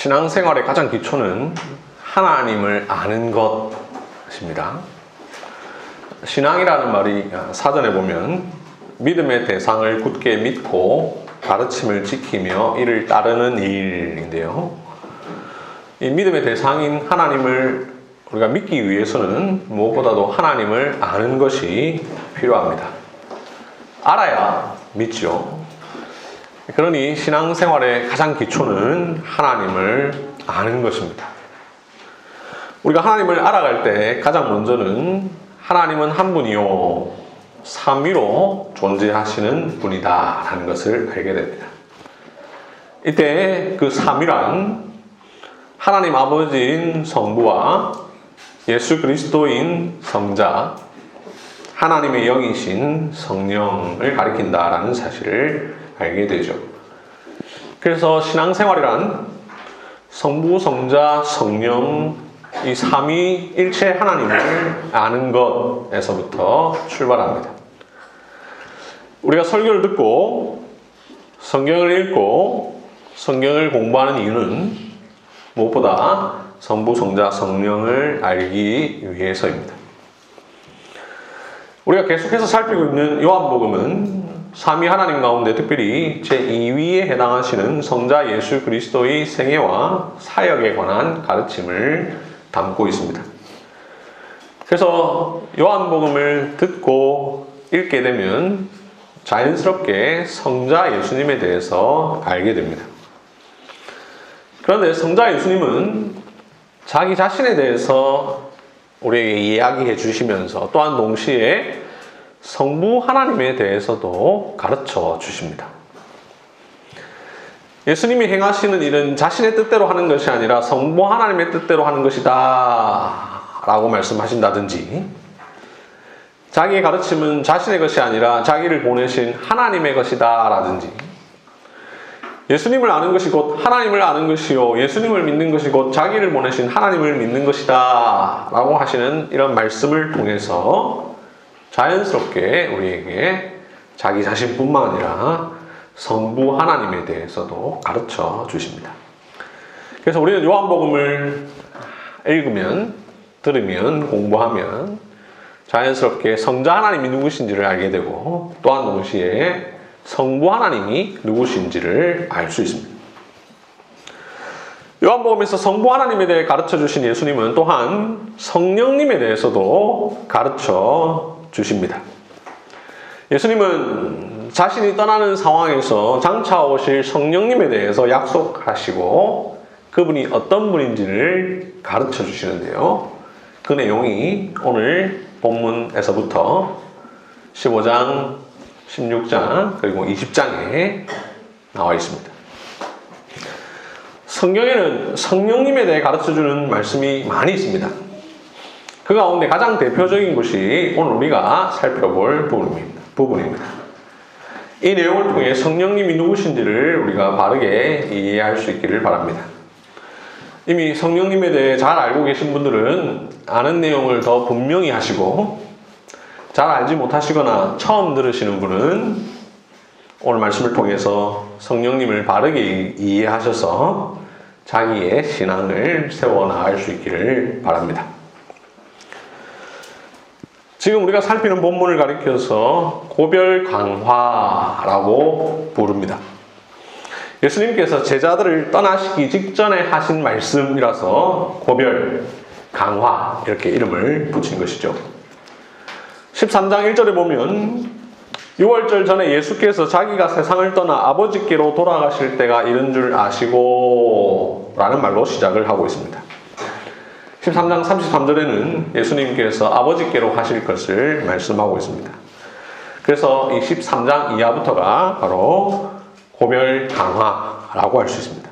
신앙생활의 가장 기초는 하나님을 아는 것입니다. 신앙이라는 말이 사전에 보면 믿음의 대상을 굳게 믿고 가르침을 지키며 이를 따르는 일인데요. 이 믿음의 대상인 하나님을 우리가 믿기 위해서는 무엇보다도 하나님을 아는 것이 필요합니다. 알아야 믿죠. 그러니 신앙생활의 가장 기초는 하나님을 아는 것입니다. 우리가 하나님을 알아갈 때 가장 먼저는 하나님은 한 분이요 삼위로 존재하시는 분이다 라는 것을 알게 됩니다. 이때 그 삼위란 하나님 아버지인 성부와 예수 그리스도인 성자, 하나님의 영이신 성령을 가리킨다라는 사실을 알게 되죠. 그래서 신앙생활이란 성부, 성자, 성령 이 삼위일체 하나님을 아는 것에서부터 출발합니다. 우리가 설교를 듣고 성경을 읽고 성경을 공부하는 이유는 무엇보다 성부, 성자, 성령을 알기 위해서입니다. 우리가 계속해서 살피고 있는 요한복음은 삼위 하나님 가운데 특별히 제2위에 해당하시는 성자 예수 그리스도의 생애와 사역에 관한 가르침을 담고 있습니다. 그래서 요한복음을 듣고 읽게 되면 자연스럽게 성자 예수님에 대해서 알게 됩니다. 그런데 성자 예수님은 자기 자신에 대해서 우리에게 이야기해 주시면서 또한 동시에 성부 하나님에 대해서도 가르쳐 주십니다. 예수님이 행하시는 일은 자신의 뜻대로 하는 것이 아니라 성부 하나님의 뜻대로 하는 것이다 라고 말씀하신다든지, 자기의 가르침은 자신의 것이 아니라 자기를 보내신 하나님의 것이다 라든지, 예수님을 아는 것이 곧 하나님을 아는 것이요 예수님을 믿는 것이 곧 자기를 보내신 하나님을 믿는 것이다 라고 하시는 이런 말씀을 통해서 자연스럽게 우리에게 자기 자신뿐만 아니라 성부 하나님에 대해서도 가르쳐 주십니다. 그래서 우리는 요한복음을 읽으면, 들으면, 공부하면 자연스럽게 성자 하나님이 누구신지를 알게 되고 또한 동시에 성부 하나님이 누구신지를 알 수 있습니다. 요한복음에서 성부 하나님에 대해 가르쳐 주신 예수님은 또한 성령님에 대해서도 가르쳐 주십니다. 예수님은 자신이 떠나는 상황에서 장차 오실 성령님에 대해서 약속하시고 그분이 어떤 분인지를 가르쳐 주시는데요. 그 내용이 오늘 본문에서부터 15장, 16장 그리고 20장에 나와 있습니다. 성경에는 성령님에 대해 가르쳐주는 말씀이 많이 있습니다. 그 가운데 가장 대표적인 것이 오늘 우리가 살펴볼 부분입니다. 이 내용을 통해 성령님이 누구신지를 우리가 바르게 이해할 수 있기를 바랍니다. 이미 성령님에 대해 잘 알고 계신 분들은 아는 내용을 더 분명히 하시고, 잘 알지 못하시거나 처음 들으시는 분은 오늘 말씀을 통해서 성령님을 바르게 이해하셔서 자기의 신앙을 세워나갈 수 있기를 바랍니다. 지금 우리가 살피는 본문을 가리켜서 고별강화라고 부릅니다. 예수님께서 제자들을 떠나시기 직전에 하신 말씀이라서 고별강화 이렇게 이름을 붙인 것이죠. 13장 1절에 보면 6월절 전에 예수께서 자기가 세상을 떠나 아버지께로 돌아가실 때가 이른 줄 아시고 라는 말로 시작을 하고 있습니다. 13장 33절에는 예수님께서 아버지께로 가실 것을 말씀하고 있습니다. 그래서 이 13장 이하부터가 바로 고별강화라고 할 수 있습니다.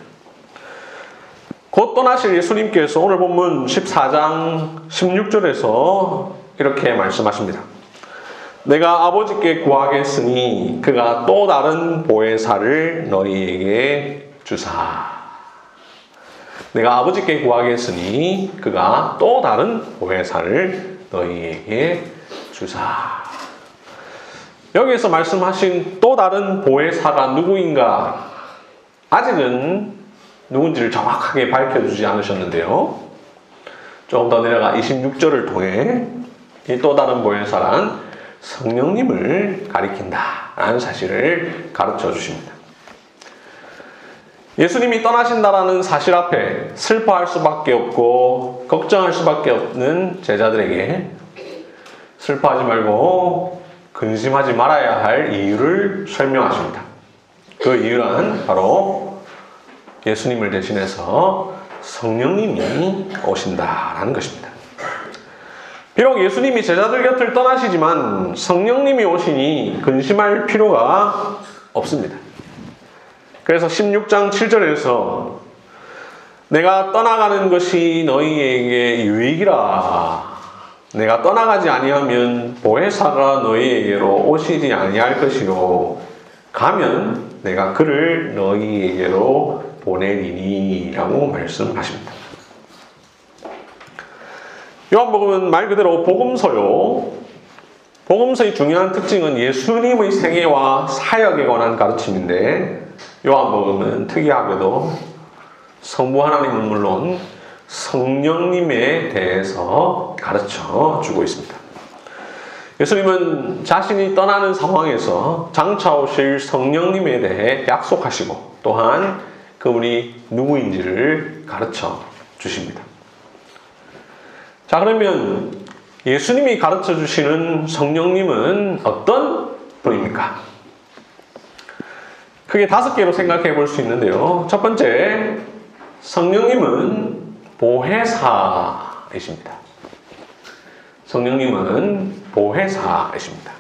곧 떠나실 예수님께서 오늘 본문 14장 16절에서 이렇게 말씀하십니다. 내가 아버지께 구하겠으니 그가 또 다른 보혜사를 너희에게 주사. 내가 아버지께 구하겠으니 그가 또 다른 보혜사를 너희에게 주사. 여기에서 말씀하신 또 다른 보혜사가 누구인가? 아직은 누군지를 정확하게 밝혀주지 않으셨는데요. 조금 더 내려가 26절을 통해 이 또 다른 보혜사란 성령님을 가리킨다라는 사실을 가르쳐 주십니다. 예수님이 떠나신다라는 사실 앞에 슬퍼할 수밖에 없고 걱정할 수밖에 없는 제자들에게 슬퍼하지 말고 근심하지 말아야 할 이유를 설명하십니다. 그 이유란 바로 예수님을 대신해서 성령님이 오신다라는 것입니다. 비록 예수님이 제자들 곁을 떠나시지만 성령님이 오시니 근심할 필요가 없습니다. 그래서 16장 7절에서 내가 떠나가는 것이 너희에게 유익이라. 내가 떠나가지 아니하면 보혜사가 너희에게로 오시지 아니할 것이요 가면 내가 그를 너희에게로 보내리니 라고 말씀하십니다. 요한복음은 말 그대로 복음서요. 복음서의 중요한 특징은 예수님의 생애와 사역에 관한 가르침인데 요한복음은 특이하게도 성부 하나님은 물론 성령님에 대해서 가르쳐 주고 있습니다. 예수님은 자신이 떠나는 상황에서 장차 오실 성령님에 대해 약속하시고 또한 그분이 누구인지를 가르쳐 주십니다. 자, 그러면 예수님이 가르쳐 주시는 성령님은 어떤 분입니까? 크게 5개로 생각해 볼 수 있는데요. 첫 번째, 성령님은 보혜사이십니다. 성령님은 보혜사이십니다.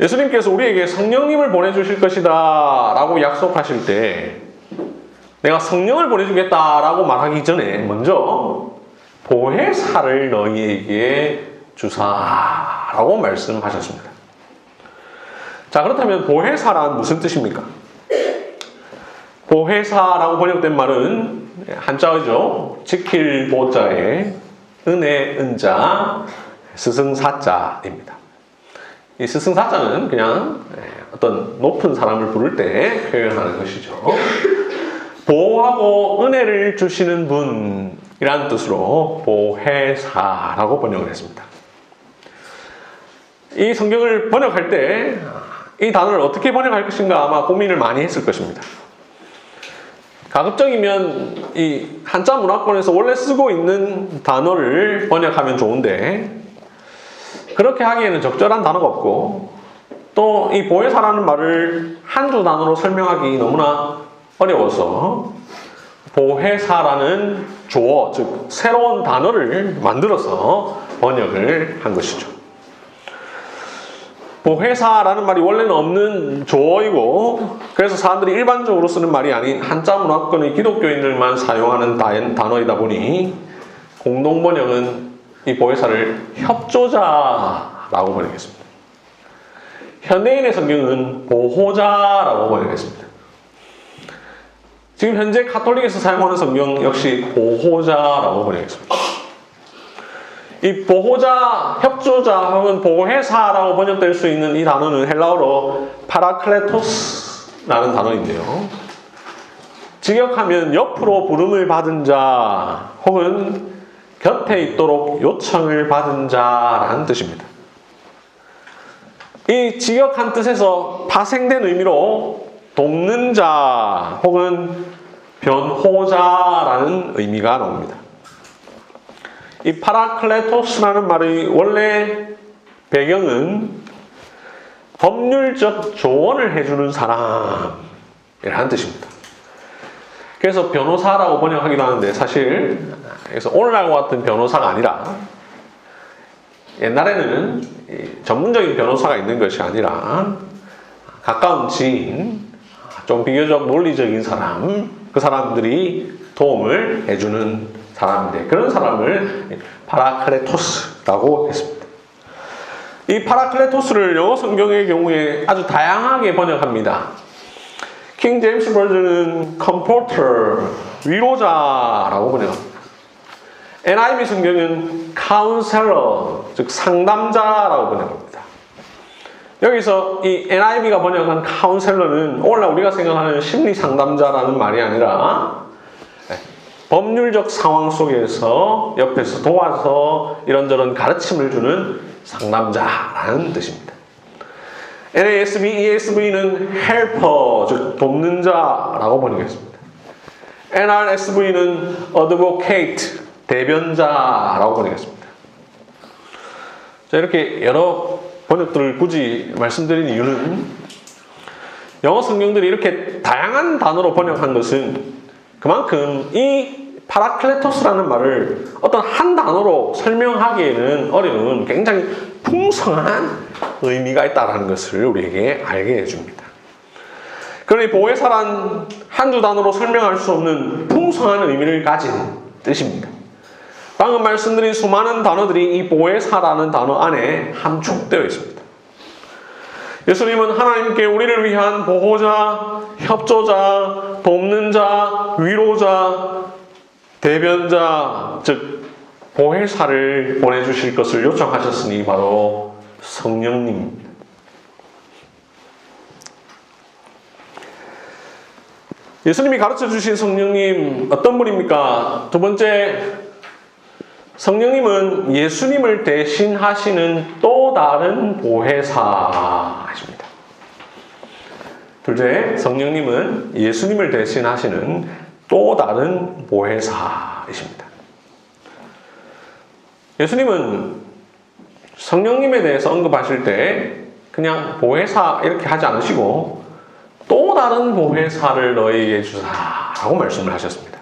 예수님께서 우리에게 성령님을 보내주실 것이다 라고 약속하실 때 내가 성령을 보내주겠다 라고 말하기 전에 먼저 보혜사를 너희에게 주사 라고 말씀하셨습니다. 자, 그렇다면 보혜사란 무슨 뜻입니까? 보혜사라고 번역된 말은 한자어죠. 지킬 보자에 은혜 은자 스승사자입니다. 이 스승사자는 그냥 어떤 높은 사람을 부를 때 표현하는 것이죠. 보호하고 은혜를 주시는 분이라는 뜻으로 보혜사라고 번역을 했습니다. 이 성경을 번역할 때 이 단어를 어떻게 번역할 것인가 아마 고민을 많이 했을 것입니다. 가급적이면 이 한자 문화권에서 원래 쓰고 있는 단어를 번역하면 좋은데 그렇게 하기에는 적절한 단어가 없고 또 이 보혜사라는 말을 한두 단어로 설명하기 너무나 어려워서 보혜사라는 조어, 즉 새로운 단어를 만들어서 번역을 한 것이죠. 보혜사라는 말이 원래는 없는 조어이고 그래서 사람들이 일반적으로 쓰는 말이 아닌 한자 문화권의 기독교인들만 사용하는 단어이다 보니 공동 번역은 이 보혜사를 협조자라고 번역했습니다. 현대인의 성경은 보호자라고 번역했습니다. 지금 현재 가톨릭에서 사용하는 성경 역시 보호자라고 번역했습니다. 이 보호자, 협조자 혹은 보혜사라고 번역될 수 있는 이 단어는 헬라어로 파라클레토스라는 단어인데요. 직역하면 옆으로 부름을 받은 자 혹은 곁에 있도록 요청을 받은 자라는 뜻입니다. 이 직역한 뜻에서 파생된 의미로 돕는 자 혹은 변호자라는 의미가 나옵니다. 이 파라클레토스라는 말의 원래 배경은 법률적 조언을 해주는 사람이라는 뜻입니다. 그래서 변호사라고 번역하기도 하는데 사실 그래서 오늘날과 같은 변호사가 아니라 옛날에는 전문적인 변호사가 있는 것이 아니라 가까운 지인, 좀 비교적 논리적인 사람, 그 사람들이 도움을 해주는 사람인데 그런 사람을 파라클레토스라고 했습니다. 이 파라클레토스를 영어 성경의 경우에 아주 다양하게 번역합니다. 킹 제임스 버전은 comforter, 위로자라고 번역합니다. NIV 성경은 counselor, 즉 상담자라고 번역합니다. 여기서 이 NIV가 번역한 카운셀러는 오늘날 우리가 생각하는 심리 상담자라는 말이 아니라 법률적 상황 속에서 옆에서 도와서 이런저런 가르침을 주는 상담자라는 뜻입니다. NASB, ESV는 helper, 즉 돕는 자라고 번역했습니다. NRSV는 advocate, 대변자라고 번역했습니다. 자, 이렇게 여러 번역들을 굳이 말씀드린 이유는 영어 성경들이 이렇게 다양한 단어로 번역한 것은 그만큼 이 파라클레토스라는 말을 어떤 한 단어로 설명하기에는 어려운 굉장히 풍성한 의미가 있다는 것을 우리에게 알게 해줍니다. 그러니 보혜사란 한두 단어로 설명할 수 없는 풍성한 의미를 가진 뜻입니다. 방금 말씀드린 수많은 단어들이 이 보혜사라는 단어 안에 함축되어 있습니다. 예수님은 하나님께 우리를 위한 보호자, 협조자, 돕는 자, 위로자, 대변자, 즉 보혜사를 보내주실 것을 요청하셨으니 바로 성령님입니다. 예수님이 가르쳐 주신 성령님 어떤 분입니까? 두 번째, 성령님은 예수님을 대신하시는 또 다른 보혜사이십니다. 둘째, 성령님은 예수님을 대신하시는 또 다른 보혜사이십니다. 예수님은 성령님에 대해서 언급하실 때 그냥 보혜사 이렇게 하지 않으시고 또 다른 보혜사를 너희에게 주사라고 말씀을 하셨습니다.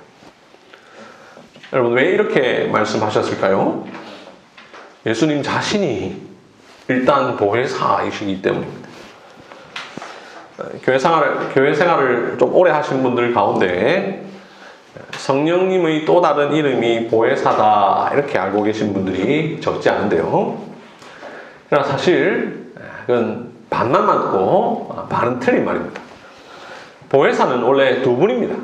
여러분, 왜 이렇게 말씀하셨을까요? 예수님 자신이 일단 보혜사이시기 때문입니다. 교회 생활을 좀 오래 하신 분들 가운데 성령님의 또 다른 이름이 보혜사다 이렇게 알고 계신 분들이 적지 않은데요. 그러나 사실 그건 반만 맞고 반은 틀린 말입니다. 보혜사는 원래 두 분입니다.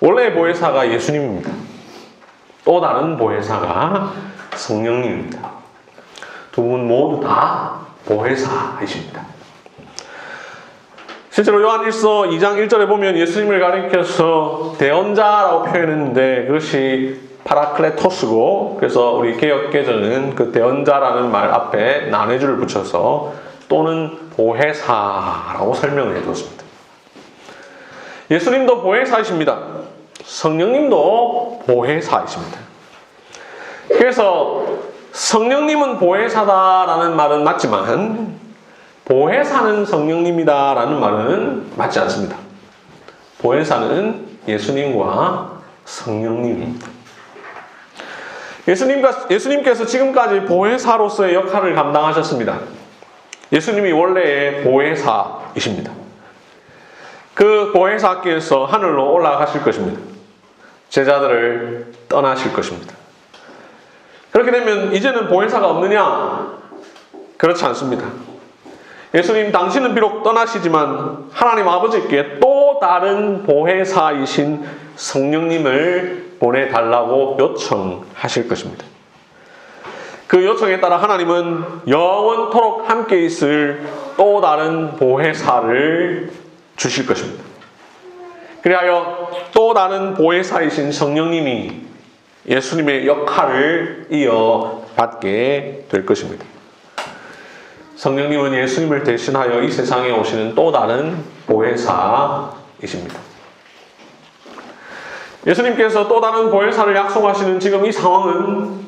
원래의 보혜사가 예수님입니다. 또 다른 보혜사가 성령님입니다. 두 분 모두 다 보혜사이십니다. 실제로 요한일서 2장 1절에 보면 예수님을 가리켜서 대언자라고 표현했는데 그것이 파라클레토스고, 그래서 우리 개역개정은 그 대언자라는 말 앞에 나뇌주를 붙여서 또는 보혜사라고 설명을 해두었습니다. 예수님도 보혜사이십니다. 성령님도 보혜사이십니다. 그래서 성령님은 보혜사다라는 말은 맞지만 보혜사는 성령님이다라는 말은 맞지 않습니다. 보혜사는 예수님과 성령님입니다. 예수님께서 지금까지 보혜사로서의 역할을 감당하셨습니다. 예수님이 원래의 보혜사이십니다. 그 보혜사께서 하늘로 올라가실 것입니다. 제자들을 떠나실 것입니다. 그렇게 되면 이제는 보혜사가 없느냐? 그렇지 않습니다. 예수님 당신은 비록 떠나시지만 하나님 아버지께 또 다른 보혜사이신 성령님을 보내달라고 요청하실 것입니다. 그 요청에 따라 하나님은 영원토록 함께 있을 또 다른 보혜사를 주실 것입니다. 그리하여 또 다른 보혜사이신 성령님이 예수님의 역할을 이어받게 될 것입니다. 성령님은 예수님을 대신하여 이 세상에 오시는 또 다른 보혜사이십니다. 예수님께서 또 다른 보혜사를 약속하시는 지금 이 상황은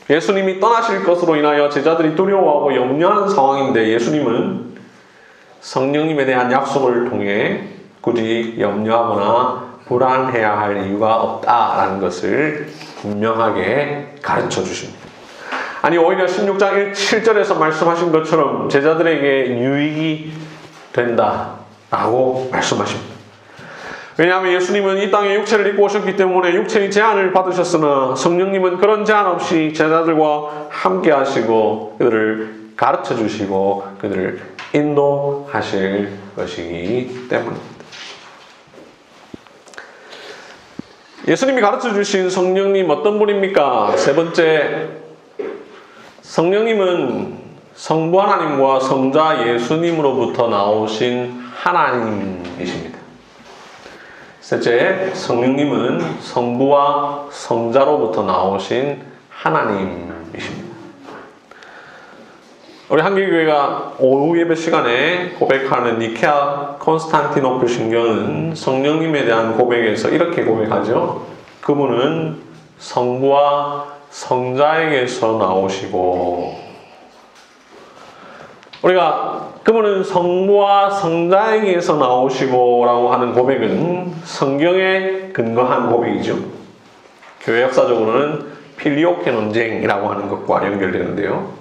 예수님이 떠나실 것으로 인하여 제자들이 두려워하고 염려하는 상황인데, 예수님은 성령님에 대한 약속을 통해 굳이 염려하거나 불안해야 할 이유가 없다라는 것을 분명하게 가르쳐 주십니다. 아니, 오히려 16장 7절에서 말씀하신 것처럼 제자들에게 유익이 된다라고 말씀하십니다. 왜냐하면 예수님은 이 땅에 육체를 입고 오셨기 때문에 육체의 제한을 받으셨으나 성령님은 그런 제한 없이 제자들과 함께 하시고 그들을 가르쳐 주시고 그들을 인도하실 것이기 때문입니다. 예수님이 가르쳐 주신 성령님 어떤 분입니까? 세 번째, 성령님은 성부 하나님과 성자 예수님으로부터 나오신 하나님이십니다. 셋째, 성령님은 성부와 성자로부터 나오신 하나님이십니다. 우리 한길교회가 오후 예배 시간에 고백하는 니케아 콘스탄티노플 신경은 성령님에 대한 고백에서 이렇게 고백하죠. 그분은 성부와 성자에게서 나오시고, 우리가 그분은 성부와 성자에게서 나오시고 라고 하는 고백은 성경에 근거한 고백이죠. 교회 역사적으로는 필리오케 논쟁이라고 하는 것과 연결되는데요.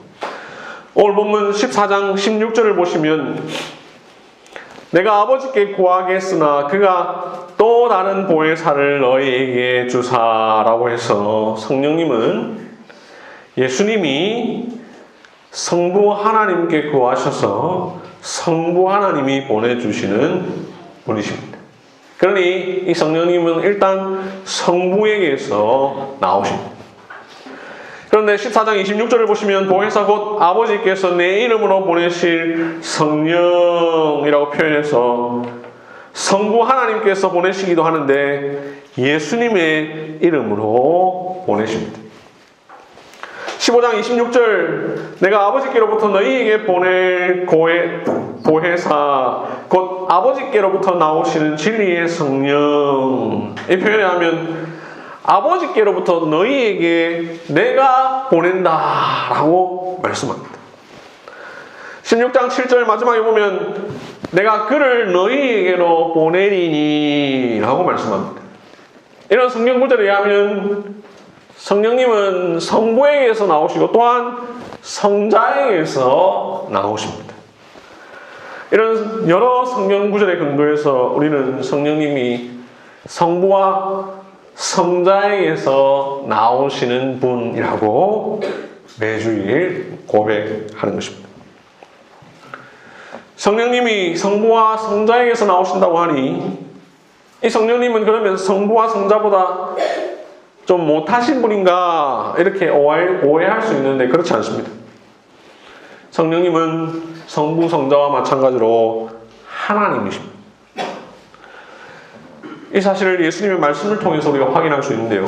오늘 본문 14장 16절을 보시면 내가 아버지께 구하겠으나 그가 또 다른 보혜사를 너희에게 주사라고 해서 성령님은 예수님이 성부 하나님께 구하셔서 성부 하나님이 보내주시는 분이십니다. 그러니 이 성령님은 일단 성부에게서 나오십니다. 그런데 14장 26절을 보시면 보혜사 곧 아버지께서 내 이름으로 보내실 성령이라고 표현해서 성부 하나님께서 보내시기도 하는데 예수님의 이름으로 보내십니다. 15장 26절 내가 아버지께로부터 너희에게 보낼 보혜사 곧 아버지께로부터 나오시는 진리의 성령, 이 표현에 하면 아버지께로부터 너희에게 내가 보낸다 라고 말씀합니다. 16장 7절 마지막에 보면 내가 그를 너희에게로 보내리니 라고 말씀합니다. 이런 성경 구절에 의하면 성령님은 성부에게서 나오시고 또한 성자에게서 나오십니다. 이런 여러 성경 구절에 근거해서 우리는 성령님이 성부와 성자에게서 나오시는 분이라고 매주일 고백하는 것입니다. 성령님이 성부와 성자에게서 나오신다고 하니 이 성령님은 그러면 성부와 성자보다 좀 못하신 분인가 이렇게 오해할 수 있는데 그렇지 않습니다. 성령님은 성부 성자와 마찬가지로 하나님이십니다. 이 사실을 예수님의 말씀을 통해서 우리가 확인할 수 있는데요.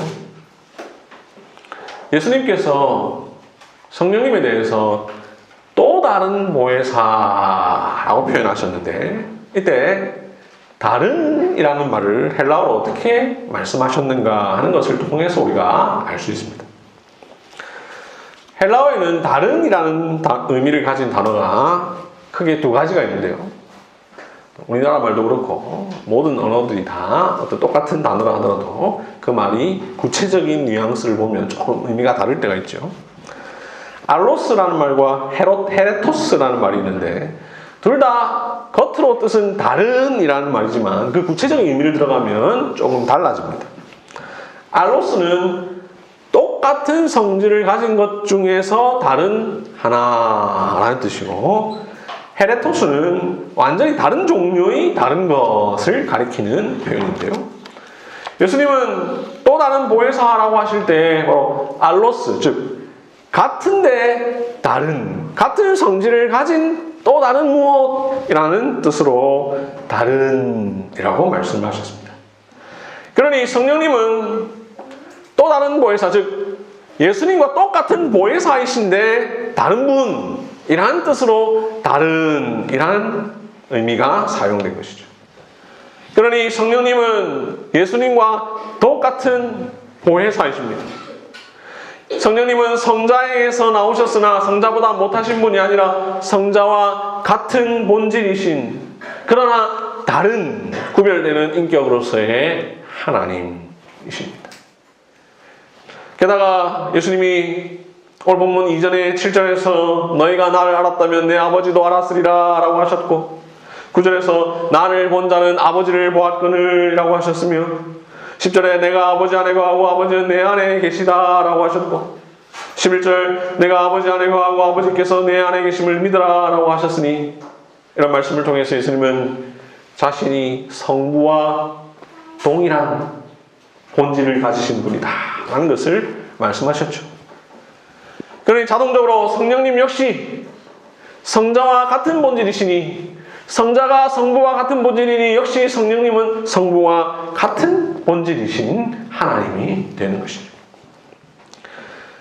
예수님께서 성령님에 대해서 또 다른 보혜사라고 표현하셨는데 이때 다른이라는 말을 헬라어로 어떻게 말씀하셨는가 하는 것을 통해서 우리가 알 수 있습니다. 헬라어에는 다른이라는 의미를 가진 단어가 크게 두 가지가 있는데요. 우리나라 말도 그렇고 모든 언어들이 다 어떤 똑같은 단어라 하더라도 그 말이 구체적인 뉘앙스를 보면 조금 의미가 다를 때가 있죠. 알로스라는 말과 헤레토스라는 말이 있는데 둘 다 겉으로 뜻은 다른이라는 말이지만 그 구체적인 의미를 들어가면 조금 달라집니다. 알로스는 똑같은 성질을 가진 것 중에서 다른 하나라는 뜻이고 헤레토스는 완전히 다른 종류의 다른 것을 가리키는 표현인데요. 예수님은 또 다른 보혜사라고 하실 때 바로 알로스, 즉 같은데 다른, 같은 성질을 가진 또 다른 무엇이라는 뜻으로 다른이라고 말씀하셨습니다. 그러니 성령님은 또 다른 보혜사, 즉 예수님과 똑같은 보혜사이신데 다른 분이라는 뜻으로 다른이라는 의미가 사용된 것이죠. 그러니 성령님은 예수님과 똑같은 보혜사이십니다. 성령님은 성자에게서 나오셨으나 성자보다 못하신 분이 아니라 성자와 같은 본질이신 그러나 다른 구별되는 인격으로서의 하나님이십니다. 게다가 예수님이 오늘 본문 이전에 7절에서 너희가 나를 알았다면 내 아버지도 알았으리라 라고 하셨고 9절에서 나를 본 자는 아버지를 보았거늘 라고 하셨으며 10절에 내가 아버지 안에 거하고 아버지는 내 안에 계시다 라고 하셨고 11절 내가 아버지 안에 거하고 아버지께서 내 안에 계심을 믿으라 라고 하셨으니 이런 말씀을 통해서 예수님은 자신이 성부와 동일한 본질을 가지신 분이다 라는 것을 말씀하셨죠. 그러니 자동적으로 성령님 역시 성자와 같은 본질이시니 성자가 성부와 같은 본질이니 역시 성령님은 성부와 같은 본질이신 하나님이 되는 것이죠.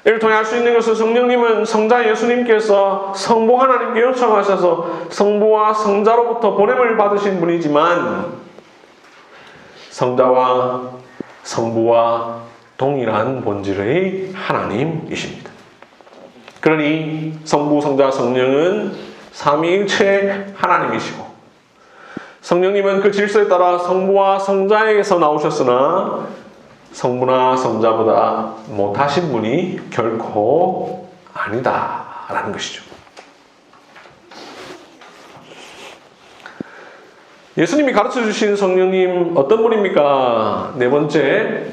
이를 통해 알 수 있는 것은 성령님은 성자 예수님께서 성부 하나님께 요청하셔서 성부와 성자로부터 보냄을 받으신 분이지만 성자와 성부와 동일한 본질의 하나님이십니다. 그러니 성부, 성자, 성령은 삼위일체 하나님이시고 성령님은 그 질서에 따라 성부와 성자에게서 나오셨으나 성부나 성자보다 못하신 분이 결코 아니다라는 것이죠. 예수님이 가르쳐 주신 성령님 어떤 분입니까? 네 번째,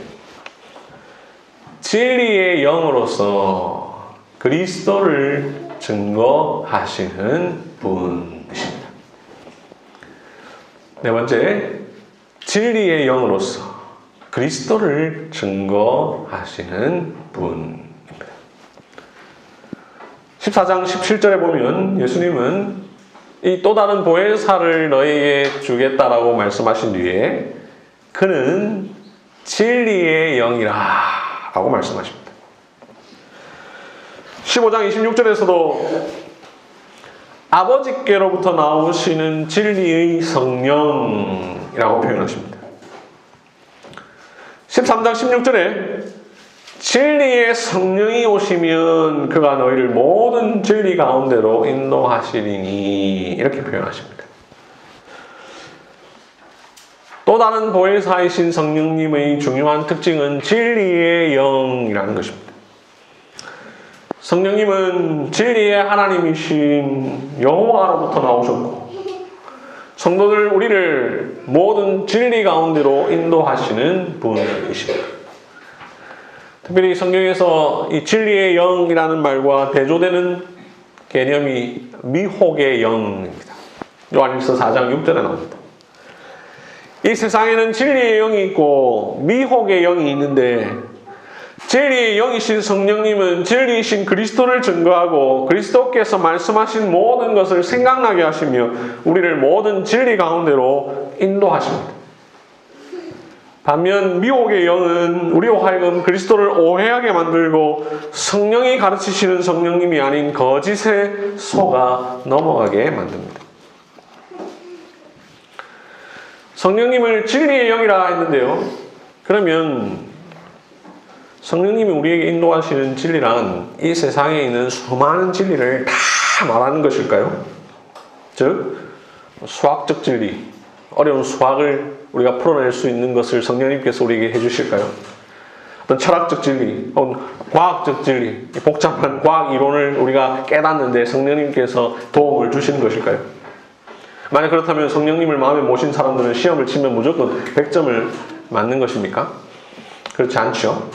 진리의 영으로서 그리스도를 증거하시는 분이십니다. 네 번째, 진리의 영으로서 그리스도를 증거하시는 분입니다. 14장 17절에 보면 예수님은 이 또 다른 보혜사를 너희에게 주겠다라고 말씀하신 뒤에 그는 진리의 영이라 라고 말씀하십니다. 15장 26절에서도 아버지께로부터 나오시는 진리의 성령이라고 표현하십니다. 13장 16절에 진리의 성령이 오시면 그가 너희를 모든 진리 가운데로 인도하시리니 이렇게 표현하십니다. 또 다른 보혜사이신 성령님의 중요한 특징은 진리의 영이라는 것입니다. 성령님은 진리의 하나님이신 여호와로부터 나오셨고 성도들 우리를 모든 진리 가운데로 인도하시는 분이십니다. 특별히 성경에서 이 진리의 영이라는 말과 대조되는 개념이 미혹의 영입니다. 요한일서 4장 6절에 나옵니다. 이 세상에는 진리의 영이 있고 미혹의 영이 있는데 진리의 영이신 성령님은 진리이신 그리스도를 증거하고 그리스도께서 말씀하신 모든 것을 생각나게 하시며 우리를 모든 진리 가운데로 인도하십니다. 반면 미혹의 영은 우리로 하여금 그리스도를 오해하게 만들고 성령이 가르치시는 성령님이 아닌 거짓에 속아 넘어가게 만듭니다. 성령님을 진리의 영이라 했는데요. 그러면 성령님이 우리에게 인도하시는 진리란 이 세상에 있는 수많은 진리를 다 말하는 것일까요? 즉 수학적 진리, 어려운 수학을 우리가 풀어낼 수 있는 것을 성령님께서 우리에게 해주실까요? 어떤 철학적 진리, 혹은 과학적 진리, 복잡한 과학 이론을 우리가 깨닫는데 성령님께서 도움을 주시는 것일까요? 만약 그렇다면 성령님을 마음에 모신 사람들은 시험을 치면 무조건 100점을 맞는 것입니까? 그렇지 않죠.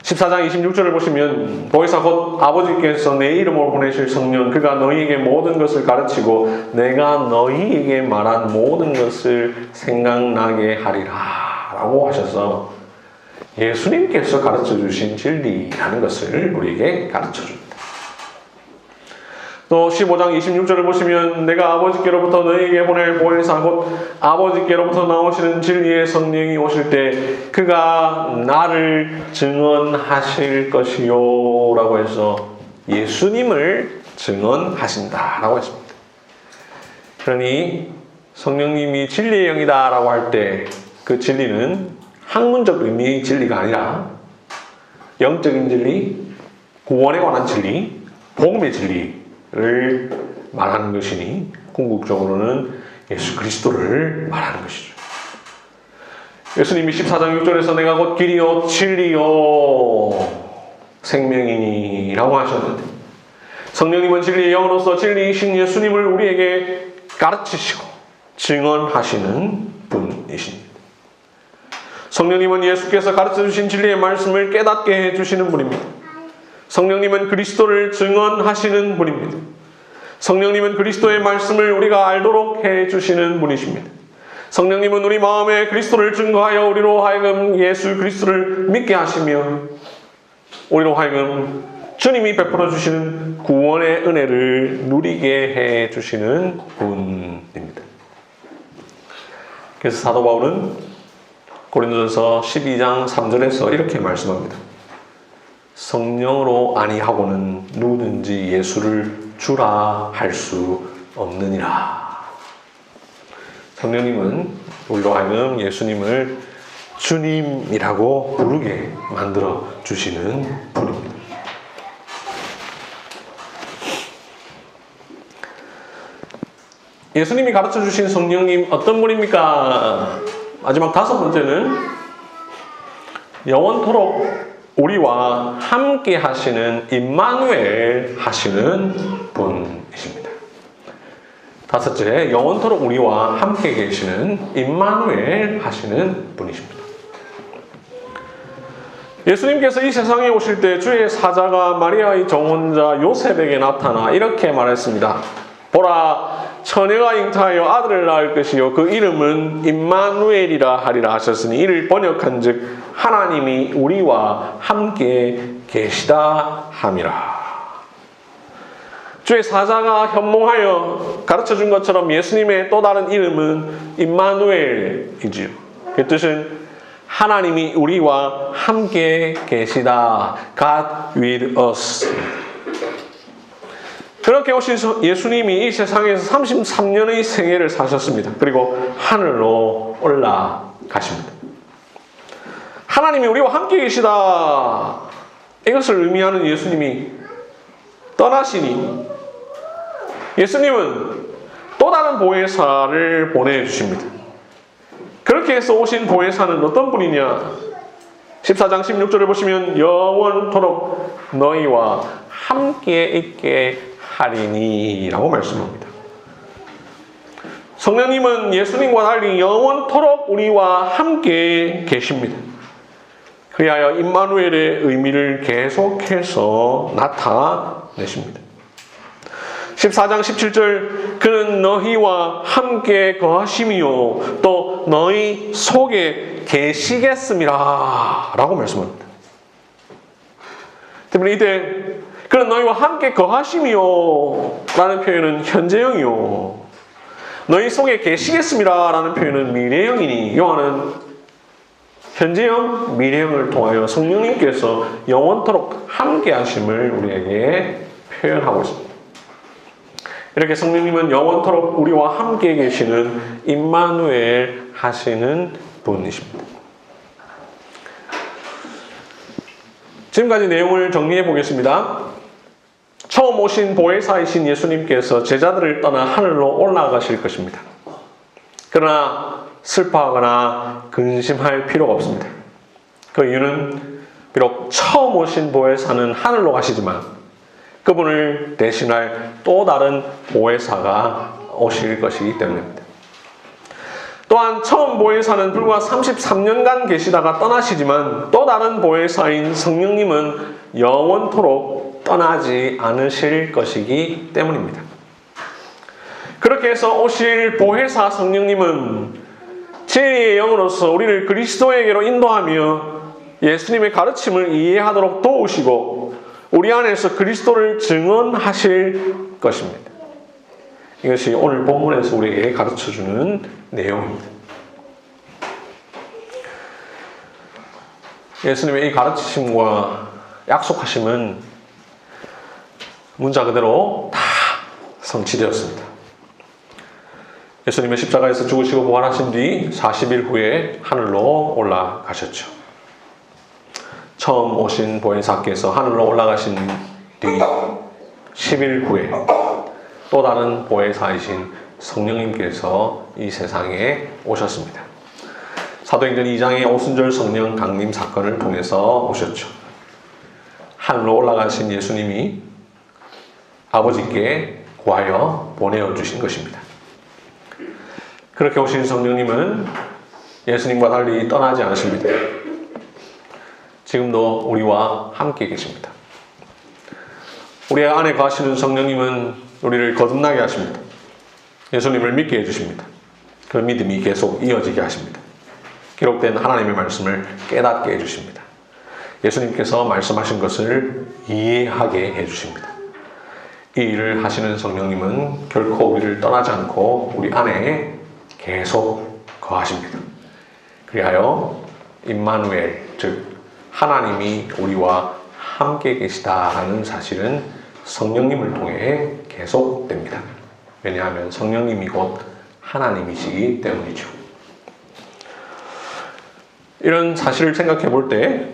14장 26절을 보시면 보혜사 곧 아버지께서 내 이름으로 보내실 성령 그가 너희에게 모든 것을 가르치고 내가 너희에게 말한 모든 것을 생각나게 하리라 라고 하셔서 예수님께서 가르쳐 주신 진리라는 것을 우리에게 가르쳐 줍니다. 또 15장 26절을 보시면 내가 아버지께로부터 너희에게 보낼 보혜사 곧 아버지께로부터 나오시는 진리의 성령이 오실 때 그가 나를 증언하실 것이요 라고 해서 예수님을 증언하신다 라고 했습니다. 그러니 성령님이 진리의 영이다 라고 할 때 그 진리는 학문적 의미의 진리가 아니라 영적인 진리, 구원에 관한 진리, 복음의 진리를 말하는 것이니 궁극적으로는 예수 그리스도를 말하는 것이죠. 예수님이 14장 6절에서 내가 곧 길이요 진리요 생명이니 라고 하셨는데 성령님은 진리의 영으로서 진리이신 예수님을 우리에게 가르치시고 증언하시는 분이십니다. 성령님은 예수께서 가르쳐주신 진리의 말씀을 깨닫게 해주시는 분입니다. 성령님은 그리스도를 증언하시는 분입니다. 성령님은 그리스도의 말씀을 우리가 알도록 해주시는 분이십니다. 성령님은 우리 마음에 그리스도를 증거하여 우리로 하여금 예수 그리스도를 믿게 하시며 우리로 하여금 주님이 베풀어 주시는 구원의 은혜를 누리게 해 주시는 분입니다. 그래서 사도 바울은 고린도전서 12장 3절에서 이렇게 말씀합니다. 성령으로 아니하고는 누구든지 예수를 주라 할 수 없느니라. 성령님은 우리로 하여금 예수님을 주님이라고 부르게 만들어 주시는 분입니다. 예수님이 가르쳐 주신 성령님 어떤 분입니까? 마지막 5번째는 영원토록 우리와 함께 하시는 임마누엘 하시는 분이십니다. 5째, 영원토록 우리와 함께 계시는 임마누엘 하시는 분이십니다. 예수님께서 이 세상에 오실 때 주의 사자가 마리아의 정혼자 요셉에게 나타나 이렇게 말했습니다. 보라, 처녀가 잉타하여 아들을 낳을 것이요 그 이름은 임마누엘이라 하리라 하셨으니 이를 번역한즉 하나님이 우리와 함께 계시다 함이라. 주의 사자가 현몽하여 가르쳐준 것처럼 예수님의 또 다른 이름은 임마누엘이지요. 그 뜻은 하나님이 우리와 함께 계시다. God with us. 그렇게 오신 예수님이 이 세상에서 33년의 생애를 사셨습니다. 그리고 하늘로 올라가십니다. 하나님이 우리와 함께 계시다. 이것을 의미하는 예수님이 떠나시니 예수님은 또 다른 보혜사를 보내주십니다. 그렇게 해서 오신 보혜사는 어떤 분이냐? 14장 16절을 보시면 영원토록 너희와 함께 있게 하리니 라고 말씀합니다. 성령님은 예수님과 달리 영원토록 우리와 함께 계십니다. 그리하여 임마누엘의 의미를 계속해서 나타내십니다. 14장 17절 그는 너희와 함께 거하심이요 또 너희 속에 계시겠음이라 라고 말씀합니다. 때문에 이때 그는 너희와 함께 거하심이요 라는 표현은 현재형이요 너희 속에 계시겠음이라 라는 표현은 미래형이니 요한은 현재형, 미래형을 통하여 성령님께서 영원토록 함께 하심을 우리에게 표현하고 있습니다. 이렇게 성령님은 영원토록 우리와 함께 계시는 임마누엘 하시는 분이십니다. 지금까지 내용을 정리해 보겠습니다. 처음 오신 보혜사이신 예수님께서 제자들을 떠나 하늘로 올라가실 것입니다. 그러나 슬퍼하거나 근심할 필요가 없습니다. 그 이유는 비록 처음 오신 보혜사는 하늘로 가시지만 그분을 대신할 또 다른 보혜사가 오실 것이기 때문입니다. 또한 처음 보혜사는 불과 33년간 계시다가 떠나시지만 또 다른 보혜사인 성령님은 영원토록 떠나지 않으실 것이기 때문입니다. 그렇게 해서 오실 보혜사 성령님은 진리의 영으로서 우리를 그리스도에게로 인도하며 예수님의 가르침을 이해하도록 도우시고 우리 안에서 그리스도를 증언하실 것입니다. 이것이 오늘 본문에서 우리에게 가르쳐주는 내용입니다. 예수님의 이 가르치심과 약속하심은 문자 그대로 다 성취되었습니다. 예수님의 십자가에서 죽으시고 부활하신 뒤 40일 후에 하늘로 올라가셨죠. 처음 오신 보혜사께서 하늘로 올라가신 뒤 10일 후에 또 다른 보혜사이신 성령님께서 이 세상에 오셨습니다. 사도행전 2장의 오순절 성령 강림 사건을 통해서 오셨죠. 하늘로 올라가신 예수님이 아버지께 구하여 보내어주신 것입니다. 그렇게 오신 성령님은 예수님과 달리 떠나지 않으십니다. 지금도 우리와 함께 계십니다. 우리 안에 거하시는 성령님은 우리를 거듭나게 하십니다. 예수님을 믿게 해주십니다. 그 믿음이 계속 이어지게 하십니다. 기록된 하나님의 말씀을 깨닫게 해주십니다. 예수님께서 말씀하신 것을 이해하게 해주십니다. 이 일을 하시는 성령님은 결코 우리를 떠나지 않고 우리 안에 계속 거하십니다. 그리하여 임마누엘, 즉 하나님이 우리와 함께 계시다라는 사실은 성령님을 통해 계속됩니다. 왜냐하면 성령님이 곧 하나님이시기 때문이죠. 이런 사실을 생각해 볼 때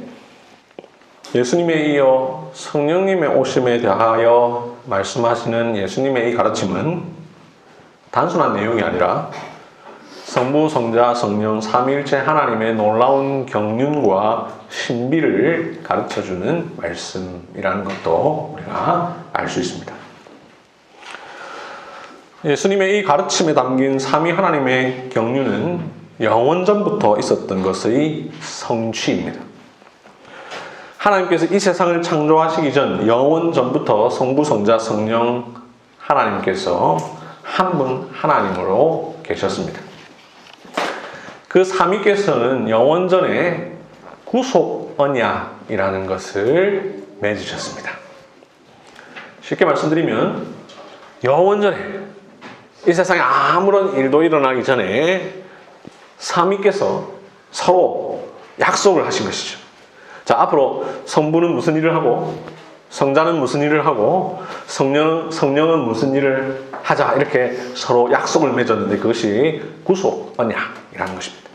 예수님에 이어 성령님의 오심에 대하여 말씀하시는 예수님의 이 가르침은 단순한 내용이 아니라 성부, 성자, 성령, 삼위일체 하나님의 놀라운 경륜과 신비를 가르쳐주는 말씀이라는 것도 우리가 알 수 있습니다. 예수님의 이 가르침에 담긴 삼위 하나님의 경륜은 영원전부터 있었던 것의 성취입니다. 하나님께서 이 세상을 창조하시기 전 영원전부터 성부, 성자, 성령 하나님께서 한 분 하나님으로 계셨습니다. 그 삼위께서는 영원전에 구속 언약이라는 것을 맺으셨습니다. 쉽게 말씀드리면 영원전에 이 세상에 아무런 일도 일어나기 전에 삼위께서 서로 약속을 하신 것이죠. 자, 앞으로 성부는 무슨 일을 하고 성자는 무슨 일을 하고 성령은 무슨 일을 하자 이렇게 서로 약속을 맺었는데 그것이 구속 언약이라는 것입니다.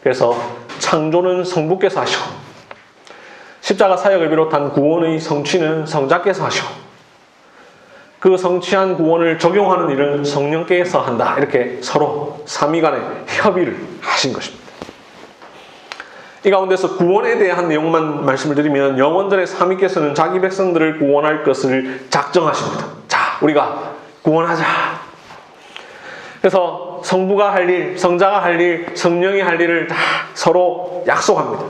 그래서 창조는 성부께서 하시고 십자가 사역을 비롯한 구원의 성취는 성자께서 하시고 그 성취한 구원을 적용하는 일은 성령께서 한다. 이렇게 서로 삼위 간의 협의를 하신 것입니다. 이 가운데서 구원에 대한 내용만 말씀을 드리면 영원전에 삼위께서는 자기 백성들을 구원할 것을 작정하십니다. 자, 우리가 구원하자. 그래서 성부가 할 일, 성자가 할 일, 성령이 할 일을 다 서로 약속합니다.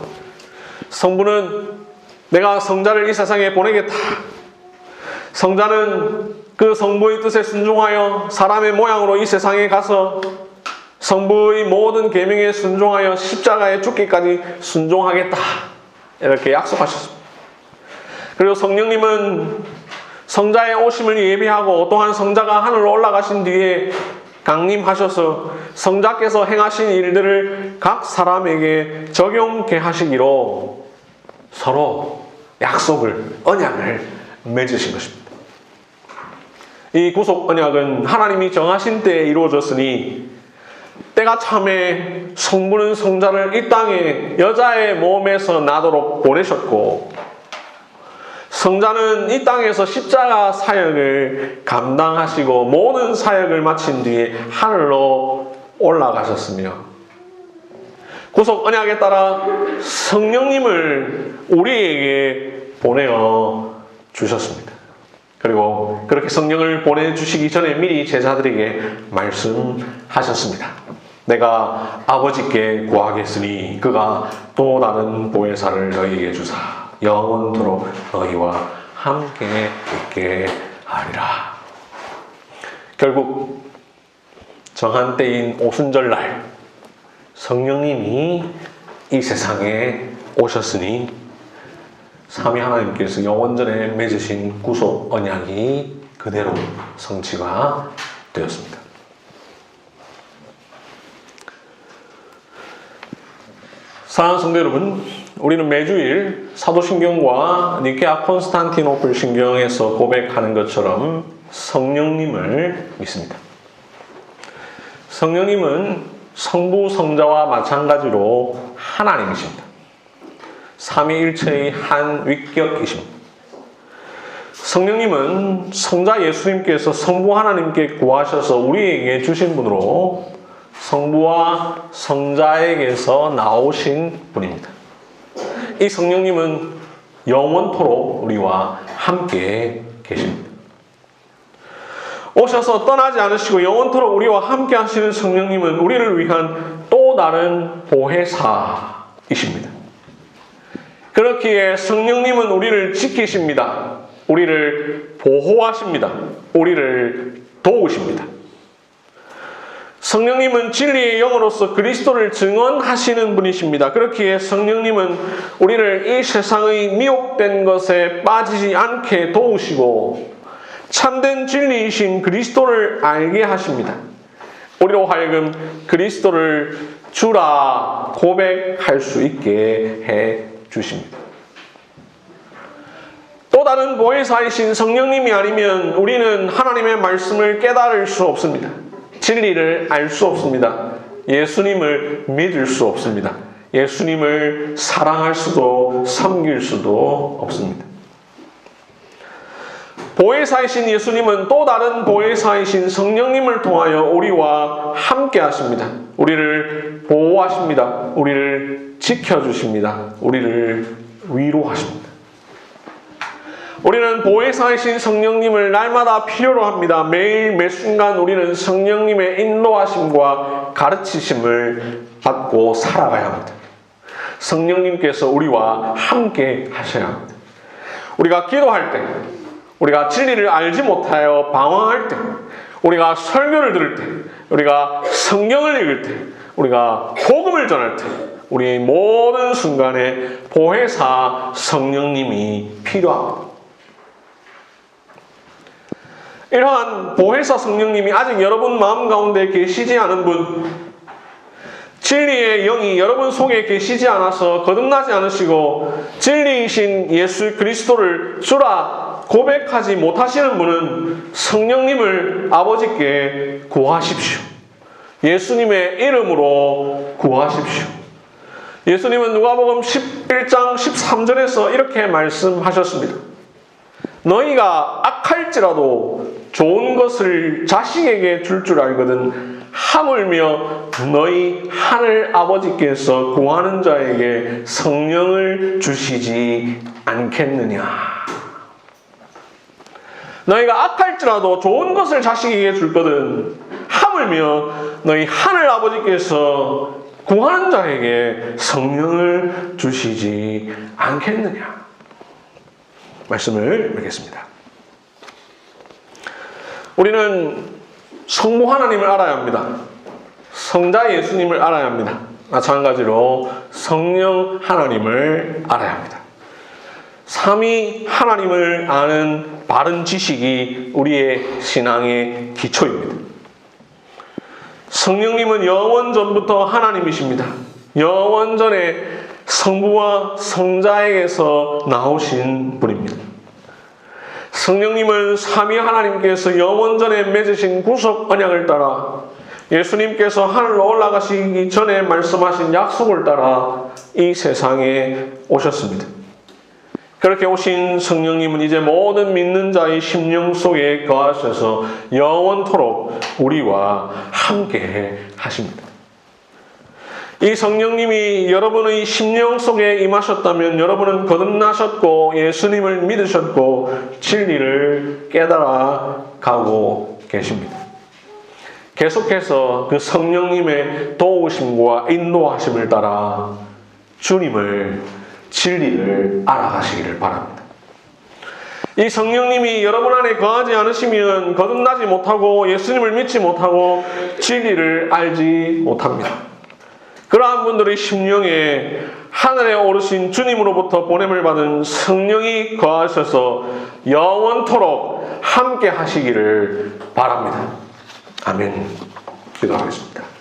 성부는 내가 성자를 이 세상에 보내겠다. 성자는 그 성부의 뜻에 순종하여 사람의 모양으로 이 세상에 가서 성부의 모든 계명에 순종하여 십자가에 죽기까지 순종하겠다. 이렇게 약속하셨습니다. 그리고 성령님은 성자의 오심을 예비하고 또한 성자가 하늘로 올라가신 뒤에 강림하셔서 성자께서 행하신 일들을 각 사람에게 적용케 하시기로 서로 약속을, 언약을 맺으신 것입니다. 이 구속 언약은 하나님이 정하신 때에 이루어졌으니 때가 참에 성부는 성자를 이 땅에 여자의 몸에서 나도록 보내셨고 성자는 이 땅에서 십자가 사역을 감당하시고 모든 사역을 마친 뒤에 하늘로 올라가셨으며 구속 언약에 따라 성령님을 우리에게 보내어 주셨습니다. 그리고 그렇게 성령을 보내주시기 전에 미리 제자들에게 말씀하셨습니다. 내가 아버지께 구하겠으니 그가 또 다른 보혜사를 너희에게 주사 영원토록 너희와 함께 있게 하리라. 결국 정한 때인 오순절날 성령님이 이 세상에 오셨으니 삼위 하나님께서 영원전에 맺으신 구속 언약이 그대로 성취가 되었습니다. 사랑하는 성도 여러분, 우리는 매주일 사도신경과 니케아 콘스탄티노플 신경에서 고백하는 것처럼 성령님을 믿습니다. 성령님은 성부, 성자와 마찬가지로 하나님이십니다. 삼위일체의 한 위격이십니다. 성령님은 성자 예수님께서 성부 하나님께 구하셔서 우리에게 주신 분으로 성부와 성자에게서 나오신 분입니다. 이 성령님은 영원토록 우리와 함께 계십니다. 오셔서 떠나지 않으시고 영원토록 우리와 함께 하시는 성령님은 우리를 위한 또 다른 보혜사이십니다. 그렇기에 성령님은 우리를 지키십니다. 우리를 보호하십니다. 우리를 도우십니다. 성령님은 진리의 영으로서 그리스도를 증언하시는 분이십니다. 그렇기에 성령님은 우리를 이 세상의 미혹된 것에 빠지지 않게 도우시고 참된 진리이신 그리스도를 알게 하십니다. 우리로 하여금 그리스도를 주라 고백할 수 있게 해 주십니다. 또 다른 보혜사이신 성령님이 아니면 우리는 하나님의 말씀을 깨달을 수 없습니다. 진리를 알 수 없습니다. 예수님을 믿을 수 없습니다. 예수님을 사랑할 수도 섬길 수도 없습니다. 보혜사이신 예수님은 또 다른 보혜사이신 성령님을 통하여 우리와 함께 하십니다. 우리를 보호하십니다. 우리를 지켜주십니다. 우리를 위로하십니다. 우리는 보혜사이신 성령님을 날마다 필요로 합니다. 매일 매순간 우리는 성령님의 인도하심과 가르치심을 받고 살아가야 합니다. 성령님께서 우리와 함께 하셔야 합니다. 우리가 기도할 때, 우리가 진리를 알지 못하여 방황할 때, 우리가 설교를 들을 때, 우리가 성경을 읽을 때, 우리가 복음을 전할 때, 우리 모든 순간에 보혜사 성령님이 필요합니다. 이러한 보혜사 성령님이 아직 여러분 마음 가운데 계시지 않은 분, 진리의 영이 여러분 속에 계시지 않아서 거듭나지 않으시고 진리이신 예수 그리스도를 주라 고백하지 못하시는 분은 성령님을 아버지께 구하십시오. 예수님의 이름으로 구하십시오. 예수님은 누가복음 11장 13절에서 이렇게 말씀하셨습니다. 너희가 악할지라도 좋은 것을 자식에게 줄 줄 알거든 하물며 너희 하늘 아버지께서 구하는 자에게 성령을 주시지 않겠느냐. 너희가 악할지라도 좋은 것을 자식에게 줄거든 하물며 너희 하늘 아버지께서 구하는 자에게 성령을 주시지 않겠느냐. 말씀을 읽겠습니다. 우리는 성부 하나님을 알아야 합니다. 성자 예수님을 알아야 합니다. 마찬가지로 성령 하나님을 알아야 합니다. 삼위 하나님을 아는 바른 지식이 우리의 신앙의 기초입니다. 성령님은 영원전부터 하나님이십니다. 영원전에 성부와 성자에게서 나오신 분입니다. 성령님은 삼위 하나님께서 영원전에 맺으신 구속 언약을 따라 예수님께서 하늘로 올라가시기 전에 말씀하신 약속을 따라 이 세상에 오셨습니다. 그렇게 오신 성령님은 이제 모든 믿는 자의 심령 속에 거하셔서 영원토록 우리와 함께 하십니다. 이 성령님이 여러분의 심령 속에 임하셨다면 여러분은 거듭나셨고 예수님을 믿으셨고 진리를 깨달아 가고 계십니다. 계속해서 그 성령님의 도우심과 인도하심을 따라 주님을, 진리를 알아가시기를 바랍니다. 이 성령님이 여러분 안에 거하지 않으시면 거듭나지 못하고 예수님을 믿지 못하고 진리를 알지 못합니다. 그러한 분들의 심령에 하늘에 오르신 주님으로부터 보냄을 받은 성령이 거하셔서 영원토록 함께 하시기를 바랍니다. 아멘. 기도하겠습니다.